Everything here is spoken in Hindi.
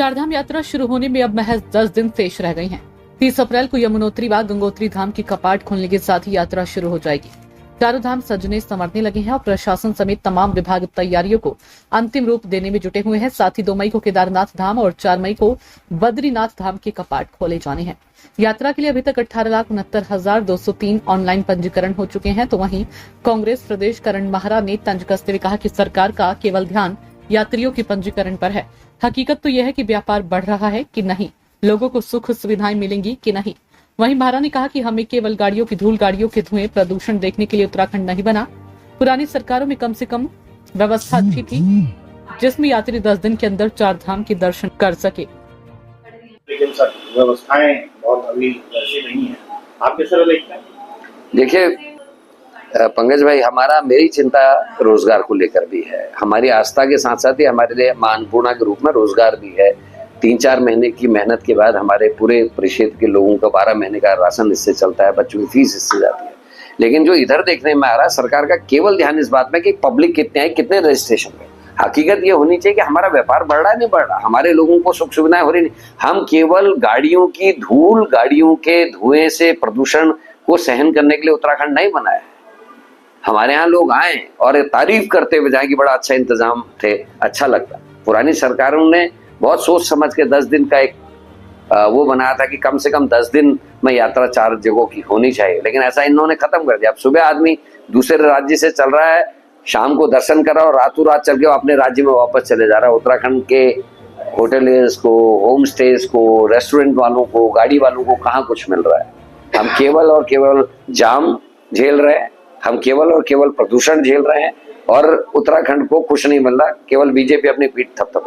चारधाम यात्रा शुरू होने में अब महज 10 दिन शेष रह गए हैं। 30 अप्रैल को यमुनोत्री व गंगोत्री धाम की कपाट खुलने के साथ ही यात्रा शुरू हो जाएगी। चारों धाम सजने संवरने लगे हैं और प्रशासन समेत तमाम विभाग तैयारियों को अंतिम रूप देने में जुटे हुए हैं। साथ ही 2 मई को केदारनाथ धाम और 4 मई को बद्रीनाथ धाम के कपाट खोले जाने हैं। यात्रा के लिए अभी तक 18,69,203 ऑनलाइन पंजीकरण हो चुके हैं। तो वहीं कांग्रेस प्रदेश करण माहरा ने तंज कसते हुए कहा कि सरकार का केवल ध्यान यात्रियों के पंजीकरण पर है। हकीकत तो यह है कि व्यापार बढ़ रहा है कि नहीं, लोगों को सुख सुविधाएं मिलेंगी कि नहीं। वहीं माहरा ने कहा कि हमें केवल गाड़ियों की धूल, गाड़ियों के धुएं, प्रदूषण देखने के लिए उत्तराखंड नहीं बना। पुरानी सरकारों में कम से कम व्यवस्था अच्छी थी, जिसमें यात्री 10 दिन के अंदर 4 धाम के दर्शन कर सके। लेकिन सर व्यवस्थाएं बहुत अभी वैसी नहीं है। आप कैसे देखते हैं? देखिए पंकज भाई, मेरी चिंता रोजगार को लेकर भी है। हमारी आस्था के साथ साथ ही हमारे लिए अन्नपूर्णा के रूप में रोजगार भी है। 3-4 महीने की मेहनत के बाद हमारे पूरे परिषद के लोगों का 12 महीने का राशन इससे चलता है, बच्चों की फीस इससे जाती है। लेकिन जो इधर देखने में आ रहा है, सरकार का केवल ध्यान इस बात में कि पब्लिक कितने है, कितने रजिस्ट्रेशन में। हकीकत ये होनी चाहिए कि हमारा व्यापार बढ़ रहा है, नहीं बढ़ रहा, हमारे लोगों को सुख सुविधाएं हो रही नहीं। हम केवल गाड़ियों की धूल, गाड़ियों के धुएं से प्रदूषण को सहन करने के लिए उत्तराखंड नहीं बनाया है। हमारे यहाँ लोग आए और तारीफ करते हुए जाए कि बड़ा अच्छा इंतजाम थे, अच्छा लगता। पुरानी सरकारों ने बहुत सोच समझ के 10 दिन का एक वो बनाया था कि कम से कम 10 दिन में यात्रा 4 जगहों की होनी चाहिए, लेकिन ऐसा इन्होंने खत्म कर दिया। अब सुबह आदमी दूसरे राज्य से चल रहा है, शाम को दर्शन कर रहा है और रातों रात चल के अपने राज्य में वापस चले जा रहा है। उत्तराखंड के होटलियर्स को, होम स्टेज को, रेस्टोरेंट वालों को, गाड़ी वालों को कहाँ कुछ मिल रहा है। हम केवल और केवल जाम झेल रहे हैं, हम केवल और केवल प्रदूषण झेल रहे हैं और उत्तराखंड को कुछ नहीं मिल रहा। केवल बीजेपी अपनी पीठ थपथपाए।